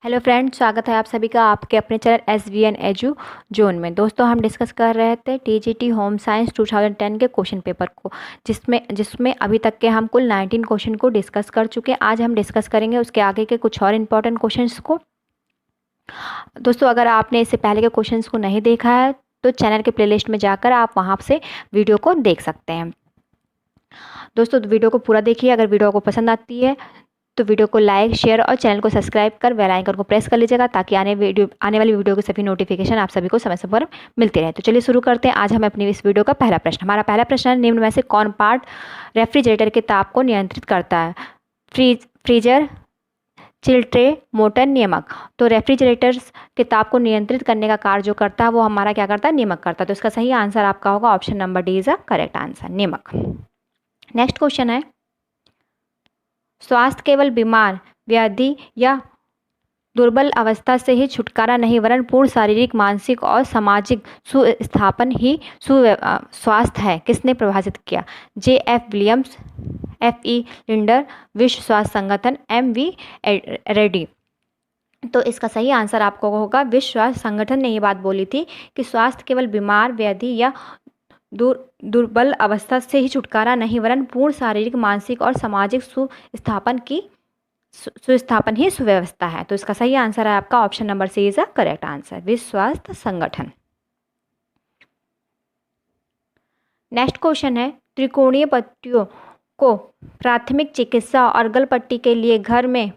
Hello friends, स्वागत है आप सभी का आपके अपने चैनल SVN एजू जोन में। दोस्तों, हम डिस्कस कर रहे थे TGT होम साइंस 2010 के क्वेश्चन पेपर को, जिसमें अभी तक के हम कुल 19 क्वेश्चन को डिस्कस कर चुके हैं। आज हम डिस्कस करेंगे उसके आगे के कुछ और इम्पोर्टेंट क्वेश्चंस को। दोस्तों, अगर आपने इससे पहले के क्वेश्चंस को नहीं देखा है तो चैनल के प्लेलिस्ट में जाकर आप वहाँ से वीडियो को देख सकते हैं। दोस्तों, वीडियो को पूरा देखिए। अगर वीडियो को पसंद आती है तो वीडियो को लाइक, शेयर और चैनल को सब्सक्राइब कर बेल आइकन को प्रेस कर लीजिएगा, ताकि आने वाली वीडियो के सभी नोटिफिकेशन आप सभी को समय समय पर मिलते रहे। तो चलिए शुरू करते हैं। आज हम अपनी इस वीडियो का पहला प्रश्न, हमारा पहला प्रश्न है, निम्न में से कौन पार्ट रेफ्रिजरेटर के ताप को नियंत्रित करता है? फ्रीजर, चिल ट्रे, मोटर, नियामक। तो रेफ्रिजरेटर्स के ताप को नियंत्रित करने का कार्य जो करता है वो हमारा क्या करता है? नियामक करता है। तो इसका सही आंसर आपका होगा option number D is a correct answer, नियामक। नेक्स्ट क्वेश्चन है, स्वास्थ्य केवल बीमार, व्याधि या दुर्बल अवस्था से ही छुटकारा नहीं, वरन पूर्ण शारीरिक, मानसिक और सामाजिक सुस्थापन ही स्वास्थ्य है। किसने प्रभावित किया? JF विलियम्स, FE लिंडर, विश्व स्वास्थ्य संगठन, MV रेड्डी। तो इसका सही आंसर आपको होगा विश्व स्वास्थ्य संगठन ने ये बात बोली थी कि स्वास्थ्य केवल बीमार, व्याधि या दुर्बल अवस्था से ही छुटकारा नहीं, वरन पूर्ण शारीरिक, मानसिक और सामाजिक सुस्थापन ही सुव्यवस्था है। तो इसका सही आंसर है आपका option number C is a correct answer, विश्व स्वास्थ्य संगठन। नेक्स्ट क्वेश्चन है, त्रिकोणीय पट्टियों को प्राथमिक चिकित्सा और गलपट्टी के लिए घर में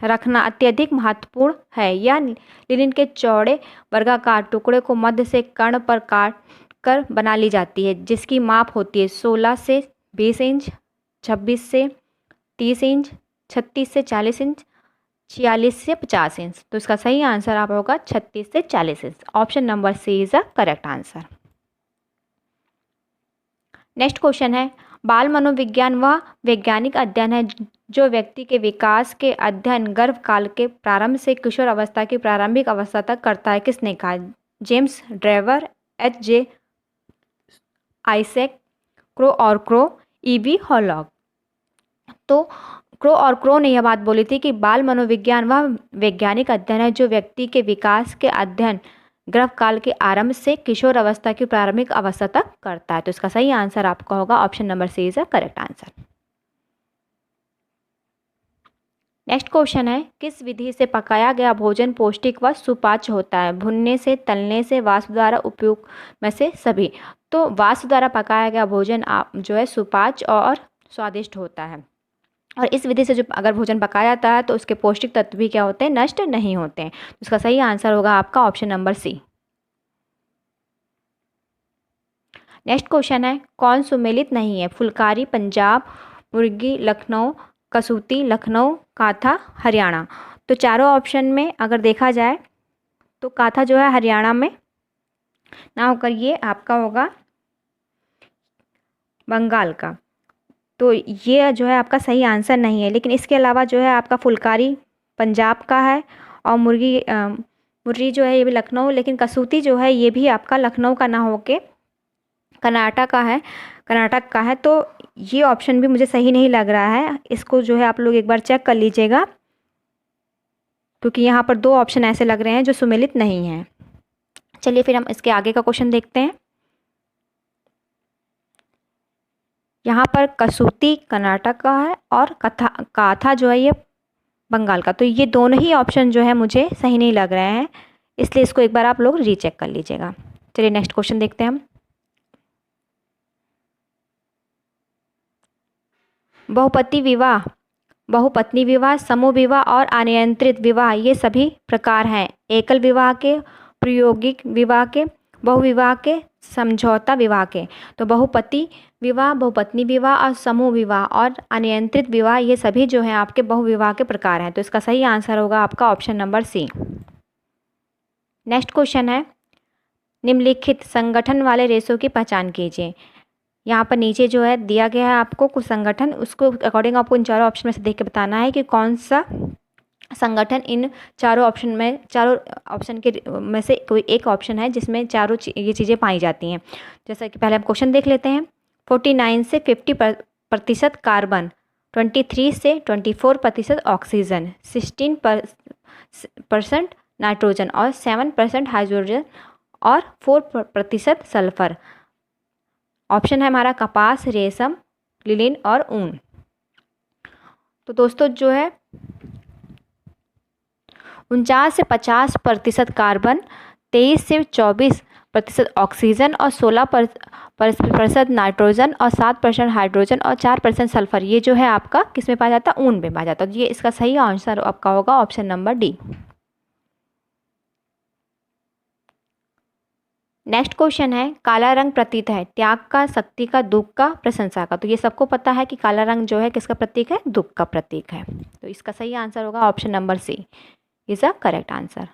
रखना अत्यधिक महत्वपूर्ण है, या लिनन के चौड़े वर्गाकार टुकड़े को मध्य से कर्ण पर काट कर बना ली जाती है, जिसकी माप होती है 16 से 20 इंच, 26 से 30 इंच, 36 से 40 इंच, 46 से 50 इंच। तो इसका सही आंसर आप होगा 36 से 40 इंच, option number C is a correct answer. Next question है, बाल मनोविज्ञान वह वैज्ञानिक अध्ययन है जो व्यक्ति के विकास के अध्ययन गर्भ काल के प्रारंभ से किशोर अवस्था की प्रारंभिक अवस्था तक करता है। किसने कहा? James Drever, HJ Isaac, crow और क्रो, EB हॉलॉग। तो क्रो और क्रो ने यह बात बोली थी कि बाल मनोविज्ञान वह वैज्ञानिक अध्ययन है जो व्यक्ति के विकास के अध्ययन गर्भ काल के आरंभ से किशोर अवस्था की प्रारंभिक अवस्था तक करता है। तो इसका सही आंसर आपका होगा option number C is a correct answer. Next question है, किस विधि से पकाया गया भोजन पौष्टिक व सुपाच्य होता है? भुनने से, तलने से, वाष्प द्वारा उपयोग में से सभी। तो वाष्प द्वारा पकाया गया भोजन जो है सुपाच्य और स्वादिष्ट होता है, और इस विधि से जो अगर भोजन पकाया जाता है तो उसके पौष्टिक तत्व भी क्या होते हैं? नष्ट नहीं होते हैं। तो इसका सही आंसर होगा आपका option number C. Next question है, कौन सुमेलित नहीं है? फुलकारी पंजाब, मुर्गी लखनऊ, कसूती लखनऊ, काथा हरियाणा। तो चारों ऑप्शन में अगर देखा जाए तो काथा जो है हरियाणा में ना होकर ये आपका होगा बंगाल का। तो ये जो है आपका सही आंसर नहीं है, लेकिन इसके अलावा जो है आपका फुलकारी पंजाब का है, और मुर्गी जो है ये भी लखनऊ, लेकिन कसूती जो है ये भी आपका लखनऊ का ना होके कर्नाटक का है। तो ये ऑप्शन भी मुझे सही नहीं लग रहा है, इसको जो है आप लोग एक बार चेक कर लीजिएगा, क्योंकि यहाँ पर दो ऑप्शन ऐसे लग रहे हैं जो सुमेलित नहीं हैं। चलिए फिर हम इसके आगे का क्वेश्चन देखते हैं। यहाँ पर कसूती कर्नाटक का है और काथा जो है ये बंगाल का। तो ये दोनों ही ऑप्शन जो है मुझे सही नहीं लग रहे हैं, इसलिए इसको एक बार आप लोग रीचेक कर लीजिएगा। चलिए नेक्स्ट क्वेश्चन देखते हैं हम। बहुपत्नी विवाह, समूह विवाह और अनियंत्रित विवाह ये सभी प्रकार हैं एकल विवाह के, प्रायोगिक विवाह के, बहुविवाह के, समझौता विवाह के। तो बहुपति विवाह, बहुपत्नी विवाह और समूह विवाह और अनियंत्रित विवाह ये सभी जो हैं आपके बहुविवाह के प्रकार हैं। तो इसका सही आंसर होगा आपका option number C. Next question है, निम्नलिखित संगठन वाले रेशों की पहचान कीजिए। यहाँ पर नीचे जो है दिया गया है आपको कुछ संगठन, उसको अकॉर्डिंग आपको इन चारों ऑप्शन में से देख के बताना है कि कौन सा संगठन इन चारों ऑप्शन के में से कोई एक ऑप्शन है जिसमें ये चीज़ें पाई जाती हैं। जैसा कि पहले हम क्वेश्चन देख लेते हैं। 49 से 50% कार्बन, 23 से 24% ऑक्सीजन, 16 5% नाइट्रोजन और 7% हाइड्रोजन और 4% सल्फर। ऑप्शन है हमारा कपास, रेशम, लिनिन और ऊन। तो दोस्तों जो है 49 से 50% कार्बन, 23 से 24% ऑक्सीजन और 16% नाइट्रोजन और 7% हाइड्रोजन और 4% सल्फर, ये जो है आपका किस में पाया जाता है? ऊन में पाया जाता है। तो ये इसका सही आंसर आपका होगा option number D. Next question है, काला रंग प्रतीक है त्याग का, शक्ति का, दुख का, प्रशंसा का। तो ये सबको पता है कि काला रंग जो है किसका प्रतीक है? दुख का प्रतीक है। तो इसका सही आंसर होगा option number C is a correct answer.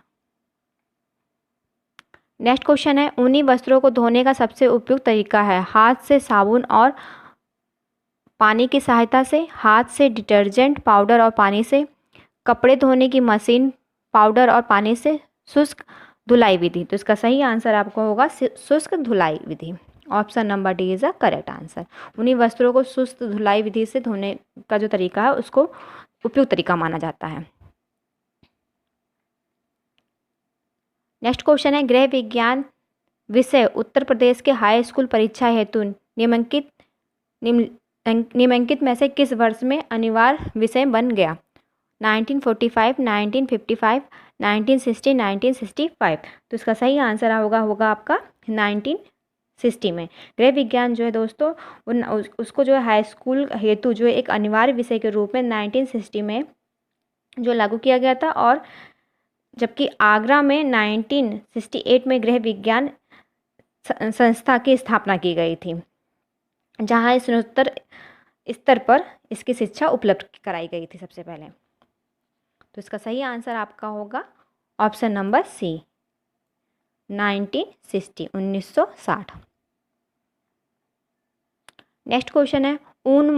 Next question है, ऊनी वस्त्रों को धोने का सबसे उपयुक्त तरीका है? हाथ से, साबुन और पानी की सहायता से, हाथ से, डिटर्जेंट, पाउडर और पानी से, कपड़े धोने की मशीन, पाउडर और पानी से, शुष्क धुलाई विधि। तो इसका सही आंसर आपको होगा शुष्क धुलाई विधि। Option number D is a correct answer. उन्हीं वस्त्रों को शुष्क धुलाई विधि से धोने का जो तरीका है उसको उपयुक्त तरीका माना जाता है। नेक्स्ट क्वेश्चन है, गृह विज्ञान विषय उत्तर प्रदेश के हाई स्कूल परीक्षा हेतु निम्नलिखित में से किस वर्ष में अनिवार्य विषय बन गया? 1945, 1955, 1960, 1965। तो इसका सही आंसर होगा आपका 1960 में। गृह विज्ञान जो है दोस्तों उसको जो है हाई स्कूल हेतु जो है एक अनिवार्य विषय के रूप में 1960 में जो लागू किया गया था, और जबकि आगरा में 1968 में गृह विज्ञान संस्था की स्थापना की गई थी, जहाँ स्नातकोत्तर स्तर पर इसकी शिक्षा उपलब्ध कराई गई थी सबसे पहले। तो इसका सही आंसर आपका होगा option number C 1960 1960। Next question है, उन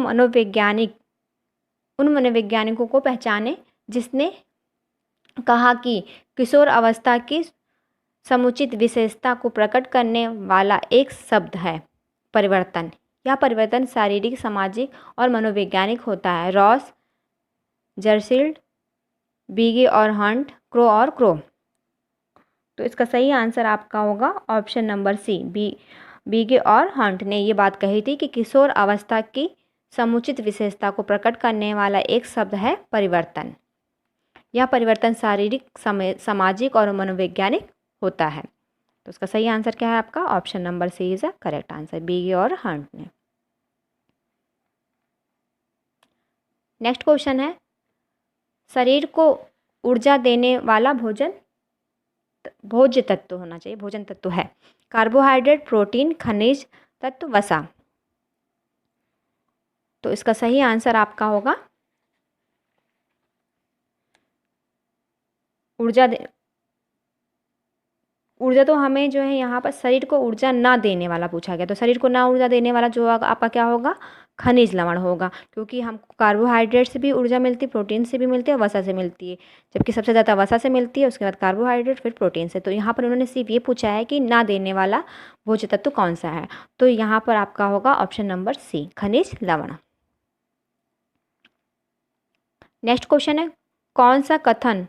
मनोवैज्ञानिकों को पहचाने जिसने कहा कि किशोर अवस्था की समुचित विशेषता को प्रकट करने वाला एक शब्द है परिवर्तन। यह परिवर्तन शारीरिक, सामाजिक और मनोवैज्ञानिक होता है। रॉस, जर्सील्ड, बीगे और हंट, क्रो और क्रो। तो इसका सही आंसर आपका होगा ऑप्शन नंबर सी बीगे और हंट ने ये बात कही थी कि किशोर अवस्था की समुचित विशेषता को प्रकट करने वाला एक शब्द है परिवर्तन। यह परिवर्तन शारीरिक, सामाजिक और मनोवैज्ञानिक होता है। तो इसका सही आंसर क्या है आपका? Option number C is a correct answer, बीगे और हंट ने। नेक्स्ट क्वेश्चन है, शरीर को ऊर्जा देने वाला भोज्य तत्व होना चाहिए, भोजन तत्व है कार्बोहाइड्रेट, प्रोटीन, खनिज तत्व, वसा। तो इसका सही आंसर आपका होगा ऊर्जा तो हमें जो है यहाँ पर शरीर को ऊर्जा ना देने वाला पूछा गया। तो शरीर को ना ऊर्जा देने वाला जो आपका क्या होगा? खनिज लवण होगा, क्योंकि हमको कार्बोहाइड्रेट से भी ऊर्जा मिलती है, प्रोटीन से भी मिलती है, वसा से मिलती है। जबकि सबसे ज़्यादा वसा से मिलती है, उसके बाद कार्बोहाइड्रेट, फिर प्रोटीन से। तो यहाँ पर उन्होंने सिर्फ ये पूछा है कि ना देने वाला भोज्य तत्व कौन सा है। तो यहाँ पर आपका होगा ऑप्शन नंबर सी खनिज लवण। नेक्स्ट क्वेश्चन है, कौन सा कथन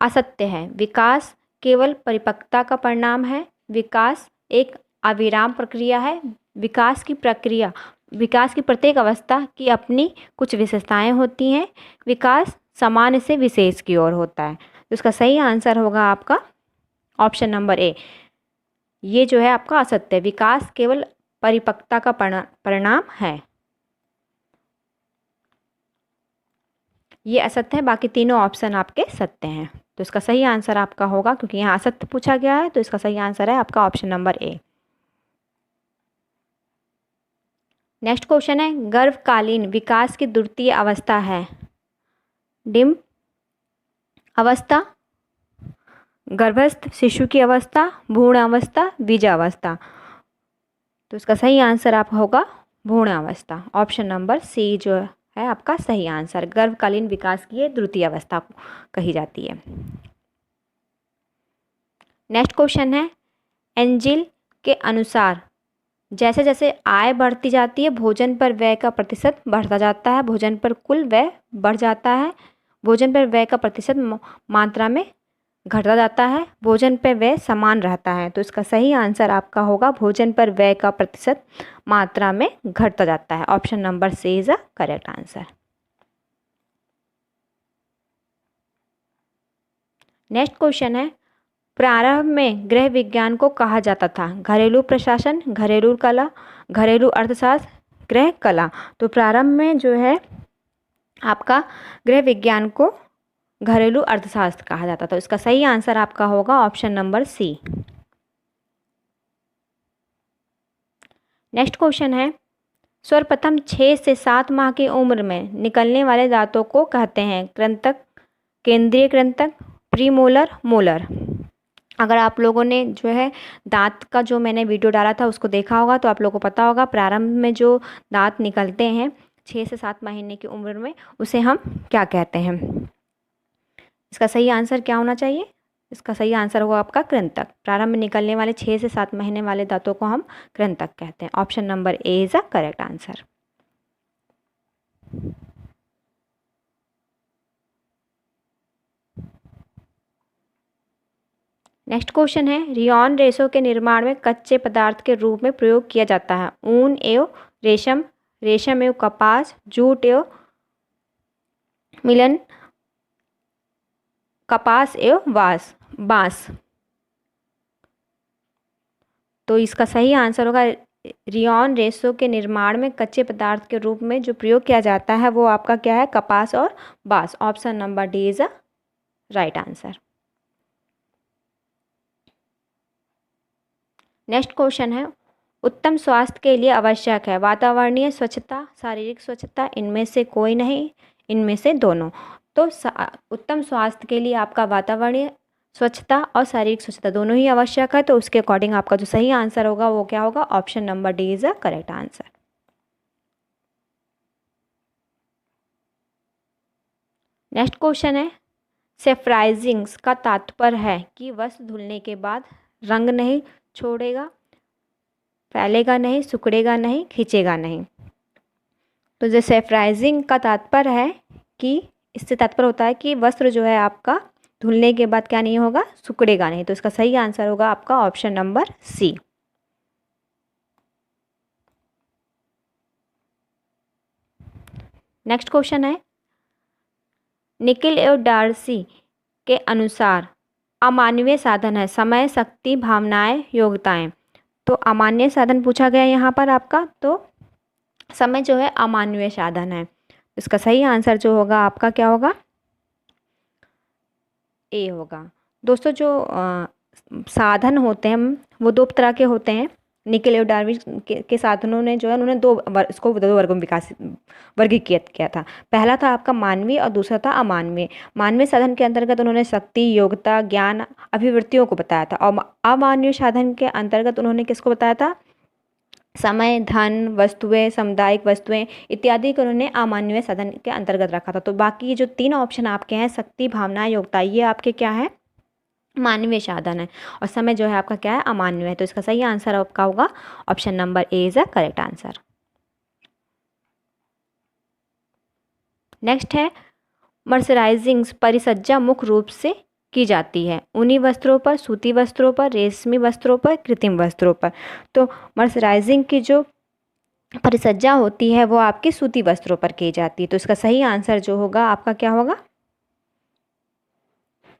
असत्य है? विकास केवल परिपक्वता का परिणाम है, विकास एक अविराम प्रक्रिया है, विकास की प्रत्येक अवस्था की अपनी कुछ विशेषताएं होती हैं, विकास सामान्य से विशेष की ओर होता है। तो इसका सही आंसर होगा आपका ऑप्शन नंबर ए, ये जो है आपका असत्य है, विकास केवल परिपक्वता का परिणाम है। ये असत्य है, बाकी तीनों ऑप्शन आपके सत्य हैं। तो इसका सही आंसर आपका होगा, क्योंकि यहाँ असत्य पूछा गया है, तो इसका सही आंसर है आपका option number A. Next question है, गर्भकालीन विकास की द्वितीय अवस्था है? डिम्ब अवस्था, गर्भस्थ शिशु की अवस्था, भ्रूण अवस्था, बीजावस्था। तो इसका सही आंसर आपका होगा भ्रूण अवस्था। ऑप्शन नंबर सी जो है आपका सही आंसर, गर्भकालीन विकास की द्वितीय अवस्था कही जाती है। नेक्स्ट क्वेश्चन है, एंजिल के अनुसार जैसे जैसे आय बढ़ती जाती है, भोजन पर व्यय का प्रतिशत बढ़ता जाता है, भोजन पर कुल व्यय बढ़ जाता है, भोजन पर व्यय का प्रतिशत मात्रा में घटता जाता है, भोजन पर व्यय समान रहता है। तो इसका सही आंसर आपका होगा भोजन पर व्यय का प्रतिशत मात्रा में घटता जाता है। Option number C is the correct answer. Next question है, प्रारंभ में गृह विज्ञान को कहा जाता था घरेलू प्रशासन, घरेलू कला, घरेलू अर्थशास्त्र, गृह कला। तो प्रारंभ में जो है आपका गृह विज्ञान को घरेलू अर्थशास्त्र कहा जाता था। इसका सही आंसर आपका होगा option number C. Next question है, सर्वप्रथम 6 से 7 माह की उम्र में निकलने वाले दांतों को कहते हैं कृंतक, केंद्रीय कृंतक, प्रीमोलर, मोलर। अगर आप लोगों ने जो है दांत का जो मैंने वीडियो डाला था उसको देखा होगा तो आप लोगों को पता होगा प्रारंभ में जो दांत निकलते हैं 6 से 7 महीने की उम्र में उसे हम क्या कहते हैं। इसका सही आंसर क्या होना चाहिए? इसका सही आंसर होगा आपका कृंतक। प्रारंभ में निकलने वाले 6 से 7 महीने वाले दांतों को हम कृंतक कहते हैं। Option number A is the correct answer. Next question है, रियोन रेशों के निर्माण में कच्चे पदार्थ के रूप में प्रयोग किया जाता है ऊन एवं रेशम, रेशम एवं कपास, जूट एवं मिलन, कपास एवं बांस। तो इसका सही आंसर होगा रियोन रेशों के निर्माण में कच्चे पदार्थ के रूप में जो प्रयोग किया जाता है वो आपका क्या है? कपास और बांस। Option number D is a right answer. Next question है, उत्तम स्वास्थ्य के लिए आवश्यक है वातावरणीय स्वच्छता, शारीरिक स्वच्छता, इनमें से कोई नहीं, इनमें से दोनों। तो उत्तम स्वास्थ्य के लिए आपका वातावरणीय स्वच्छता और शारीरिक स्वच्छता दोनों ही आवश्यक है। तो उसके अकॉर्डिंग आपका जो सही आंसर होगा वो क्या होगा? Option number D is the correct answer. Next question है, सेफ्राइजिंग का तात्पर्य है कि वस्त्र धुलने के बाद रंग नहीं छोड़ेगा, फैलेगा नहीं, सिकुड़ेगा नहीं, खींचेगा नहीं। तो जो सेफ्राइजिंग का तात्पर्य है कि इससे तात्पर्य होता है कि वस्त्र जो है आपका धुलने के बाद क्या नहीं होगा? सिकुड़ेगा नहीं। तो इसका सही आंसर होगा आपका option number C. Next question है, निकिल एवं डार्सी के अनुसार अमानवीय साधन है समय, शक्ति, भावनाएं, योग्यताएं। तो अमान्य साधन पूछा गया यहाँ पर आपका, तो समय जो है अमानवीय साधन है। इसका सही आंसर जो होगा आपका क्या होगा? ए होगा। दोस्तों जो साधन होते हैं वो 2 तरह के होते हैं। निकिल एवं डार्विन के साधनों ने जो है उन्होंने इसको 2 वर्गों में वर्गीकृत किया था। पहला था आपका मानवीय और दूसरा था अमानवीय। मानवीय साधन के अंतर्गत उन्होंने शक्ति, योग्यता, ज्ञान, अभिवृत्तियों को बताया था और अमानवीय साधन के अंतर्गत उन्होंने किसको बताया था? समय, धन, वस्तुएं, सामुदायिक वस्तुएं इत्यादि को उन्होंने अमानवीय साधन के अंतर्गत रखा था। तो बाकी ये जो 3 ऑप्शन आपके हैं शक्ति, भावना, योग्यता, ये आपके क्या है? मानवीय साधन है और समय जो है आपका क्या है? अमानवीय है। तो इसका सही आंसर आपका होगा option number A is the correct answer. Next है, मर्सराइजिंग परिसज्जा मुख्य रूप से की जाती है ऊनी वस्त्रों पर, सूती वस्त्रों पर, रेशमी वस्त्रों पर, कृत्रिम वस्त्रों पर। तो मर्सराइजिंग की जो परिसज्जा होती है वो आपकी सूती वस्त्रों पर की जाती है। तो इसका सही आंसर जो होगा आपका क्या होगा?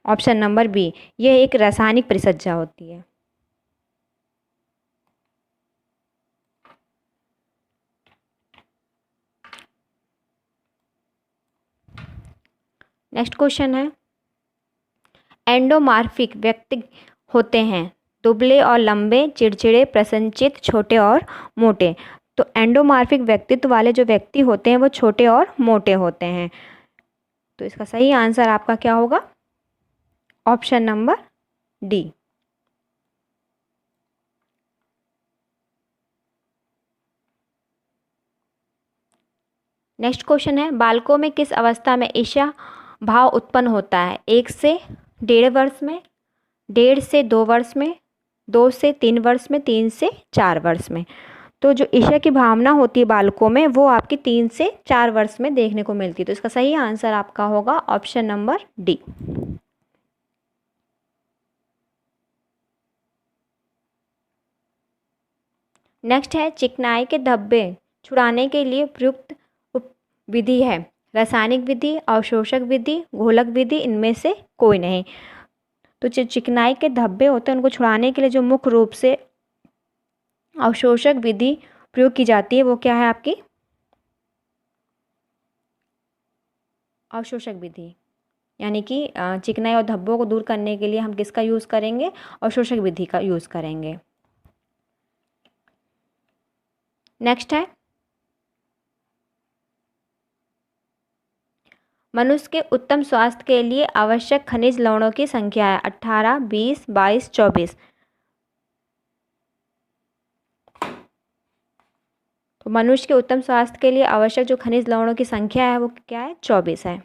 ऑप्शन नंबर बी, यह एक रासायनिक परिसज्जा होती है। नेक्स्ट क्वेश्चन है, एंडोमार्फिक व्यक्ति होते हैं दुबले और लंबे, चिड़चिड़े, प्रसन्नचित्त, छोटे और मोटे। तो एंडोमार्फिक व्यक्तित्व वाले जो व्यक्ति होते हैं वो छोटे और मोटे होते हैं। तो इसका सही आंसर आपका क्या होगा? Option number D. Next question है, बालकों में किस अवस्था में ईर्ष्या भाव उत्पन्न होता है? 1 से 1.5 वर्ष में, 1.5 से 2 वर्ष में, 2 से 3 वर्ष में, 3 से 4 वर्ष में। तो जो ईर्ष्या की भावना होती है बालकों में वो आपकी 3 से 4 वर्ष में देखने को मिलती है। तो इसका सही आंसर आपका होगा ऑप्शन नंबर डी। नेक्स्ट है चिकनाई के धब्बे छुड़ाने के लिए प्रयुक्त विधि है रासायनिक विधि, अवशोषक विधि, घोलक विधि, इनमें से कोई नहीं। तो जो चिकनाई के धब्बे होते हैं उनको छुड़ाने के लिए जो मुख्य रूप से अवशोषक विधि प्रयोग की जाती है वो क्या है आपकी अवशोषक विधि, यानी कि चिकनाई और धब्बों को दूर करने के लिए हम किसका यूज़ करेंगे, अवशोषक विधि का यूज़ करेंगे। नेक्स्ट है मनुष्य के उत्तम स्वास्थ्य के लिए आवश्यक खनिज लवणों की संख्या है 18, 20, 22, 24। तो मनुष्य के उत्तम स्वास्थ्य के लिए आवश्यक जो खनिज लवणों की संख्या है वो क्या है, 24 है। तो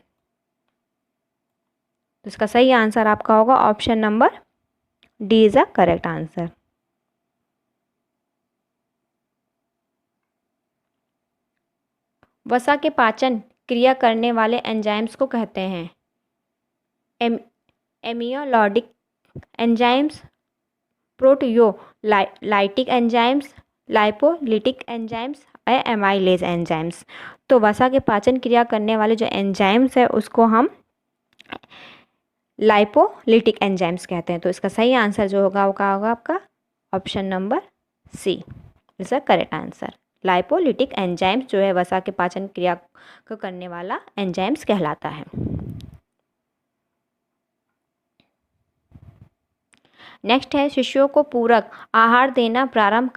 इसका सही आंसर आपका होगा option number D is a correct answer. वसा के पाचन क्रिया करने वाले एंजाइम्स को कहते हैं amylolytic enzymes, proteolytic enzymes, lipolytic enzymes, amylase enzymes. तो वसा के पाचन क्रिया करने वाले जो एंजाइम्स है उसको हम लाइपोलिटिक एंजाइम्स कहते हैं। तो इसका सही आंसर जो होगा वो क्या होगा आपका option number C is a correct answer. Lipolytic enzymes जो है वसा के पाचन क्रिया को करने वाला एंजाइम्स कहलाता है। नेक्स्ट है शिशुओं को पूरक आहार देना प्रारंभ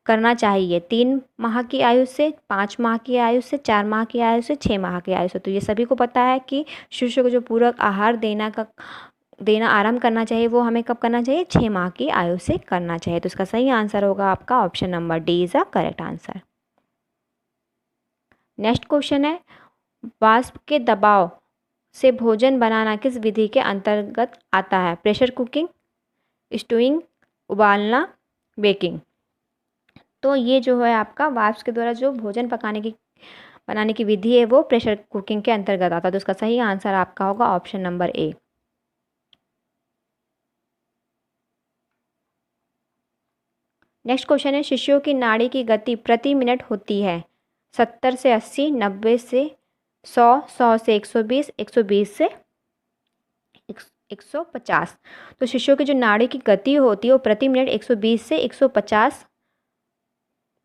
करना चाहिए 3 माह की आयु से, 5 माह की आयु से, 4 माह की आयु से, 6 माह की आयु से। तो ये सभी को पता है कि शिशु को जो पूरक आहार देना आरंभ करना चाहिए वो हमें कब करना चाहिए, 6 माह की आयु से करना चाहिए। तो इसका सही आंसर होगा आपका option number D is a correct answer. Next question है वाष्प के दबाव से भोजन बनाना किस विधि के अंतर्गत आता है, प्रेशर कुकिंग, स्टूइंग, उबालना, बेकिंग। तो ये जो है आपका वाष्प के द्वारा जो भोजन बनाने की विधि है वो प्रेशर कुकिंग के अंतर्गत आता है। तो इसका सही आंसर आपका होगा option number A. Next question है शिशुओं की नाड़ी की गति प्रति मिनट होती है 70 से 80, 90 से 100, 100 से 120, 120 से 150। तो शिशुओं की जो नाड़ी की गति होती है वो प्रति मिनट 120 से 150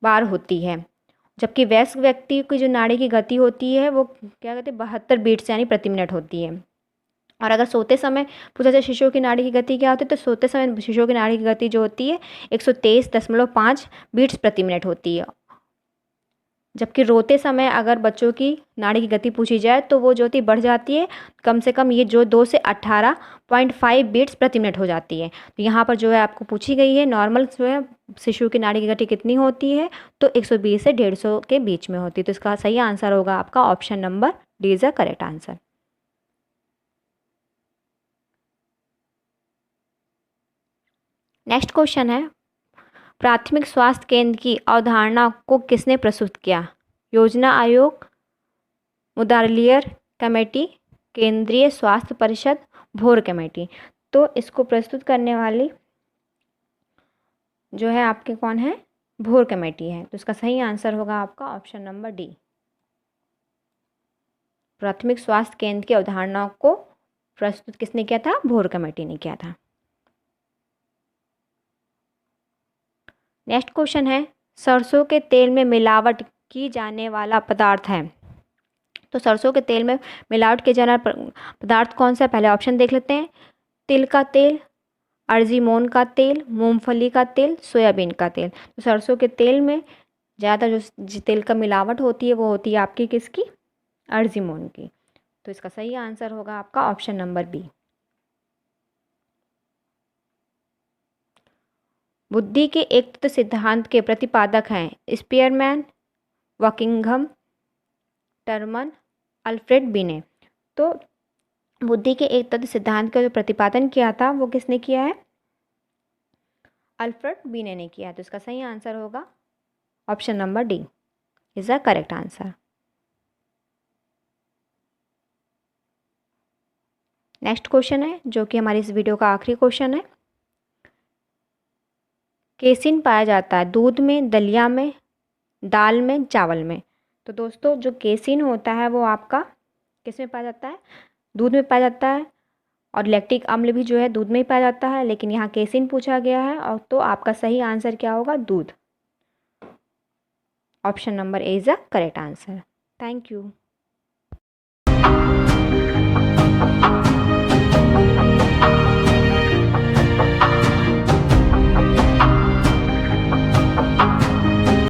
बार होती है, जबकि वयस्क व्यक्ति की जो नाड़ी की गति होती है वो क्या कहते हैं 72 बीट्स यानी प्रति मिनट होती है। और अगर सोते समय पूछा जाए शिशुओं की नाड़ी की गति क्या होती है तो सोते समय शिशुओं की नाड़ी की गति जो होती है 123.5 बीट्स प्रति मिनट होती है। जबकि रोते समय अगर बच्चों की नाड़ी की गति पूछी जाए तो वो जो होती बढ़ जाती है, कम से कम ये जो 2 से 18.5 बीट्स प्रति मिनट हो जाती है। तो यहाँ पर जो है आपको पूछी गई है नॉर्मल जो है शिशु की नाड़ी की गति कितनी होती है तो 120 से 150 के बीच में होती है। तो इसका सही आंसर होगा आपका option number D is a correct answer. Next question है प्राथमिक स्वास्थ्य केंद्र की अवधारणा को किसने प्रस्तुत किया, योजना आयोग, मुदालियर कमेटी, केंद्रीय स्वास्थ्य परिषद, भोर कमेटी। तो इसको प्रस्तुत करने वाली जो है आपके कौन है, भोर कमेटी है। तो इसका सही आंसर होगा आपका ऑप्शन नंबर डी। प्राथमिक स्वास्थ्य केंद्र की अवधारणा को प्रस्तुत किसने किया था, भोर कमेटी ने किया था। नेक्स्ट क्वेश्चन है सरसों के तेल में मिलावट की जाने वाला पदार्थ है। तो सरसों के तेल में मिलावट किए जाने वाला पदार्थ कौन सा है, पहले ऑप्शन देख लेते हैं। तिल का तेल, अर्जिमोन का तेल, मूंगफली का तेल, सोयाबीन का तेल। तो सरसों के तेल में ज़्यादा जो तेल का मिलावट होती है वो होती है आपकी किसकी, अर्जिमोन की। तो इसका सही आंसर होगा आपका ऑप्शन नंबर बी। बुद्धि के एक तत्व सिद्धांत के प्रतिपादक हैं स्पीयरमैन, वकिंघम, टर्मन, अल्फ्रेड बिने। तो बुद्धि के एक तत्व सिद्धांत का जो प्रतिपादन किया था वो किसने किया है, अल्फ्रेड बिने ने किया है। तो इसका सही आंसर होगा option number D is the correct answer. Next question है जो कि हमारी इस वीडियो का आखिरी क्वेश्चन है। केसिन पाया जाता है दूध में, दलिया में, दाल में, चावल में। तो दोस्तों जो केसिन होता है वो आपका किस में पाया जाता है? दूध में पाया जाता है। और लैक्टिक अम्ल भी जो है दूध में ही पाया जाता है, लेकिन यहाँ केसिन पूछा गया है, और तो आपका सही आंसर क्या होगा? दूध। Option number A is the correct answer. Thank you.